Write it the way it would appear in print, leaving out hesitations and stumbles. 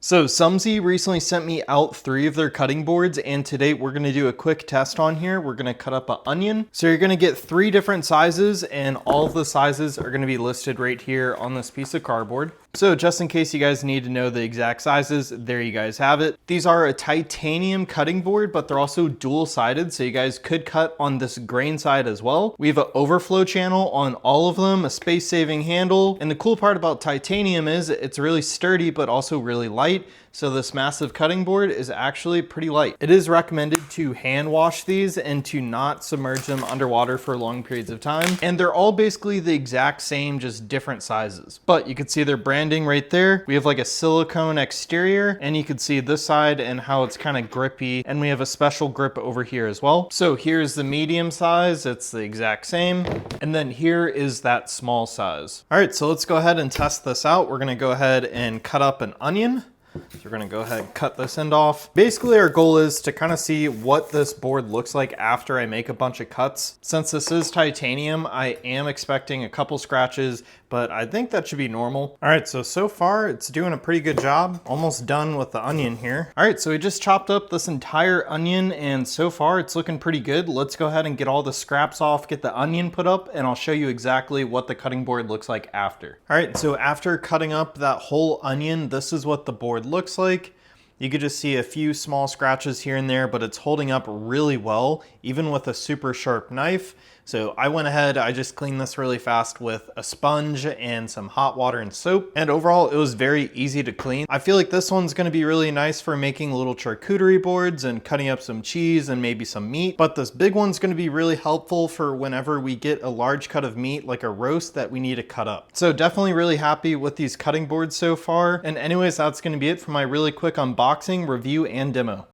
So Sumsy recently sent me out 3 of their cutting boards, and today we're gonna do a quick test on here. We're gonna cut up an onion. So you're gonna get 3 different sizes, and all of the sizes are gonna be listed right here on this piece of cardboard. So just in case you guys need to know the exact sizes, there you guys have it. These are a titanium cutting board, but they're also dual-sided, so you guys could cut on this grain side as well. We have an overflow channel on all of them, a space-saving handle, and the cool part about titanium is it's really sturdy, but also really light. So this massive cutting board is actually pretty light. It is recommended to hand wash these and to not submerge them underwater for long periods of time. And they're all basically the exact same, just different sizes. But you can see their branding right there. We have like a silicone exterior, and you can see this side and how it's kind of grippy. And we have a special grip over here as well. So here's the medium size. It's the exact same. And then here is that small size. All right, so let's go ahead and test this out. We're gonna go ahead and cut up an onion. So we're gonna go ahead and cut this end off. Basically, our goal is to kind of see what this board looks like after I make a bunch of cuts. Since this is titanium, I am expecting a couple scratches, but I think that should be normal. All right, so far it's doing a pretty good job. Almost done with the onion here. All right, so we just chopped up this entire onion, and so far it's looking pretty good. Let's go ahead and get all the scraps off, get the onion put up, and I'll show you exactly what the cutting board looks like after. All right, so after cutting up that whole onion, this is what the board looks like. You could just see a few small scratches here and there, but it's holding up really well, even with a super sharp knife. So I went ahead, I just cleaned this really fast with a sponge and some hot water and soap. And overall, it was very easy to clean. I feel like this one's gonna be really nice for making little charcuterie boards and cutting up some cheese and maybe some meat. But this big one's gonna be really helpful for whenever we get a large cut of meat, like a roast that we need to cut up. So definitely really happy with these cutting boards so far. And anyways, that's gonna be it for my really quick unboxing, review, and demo.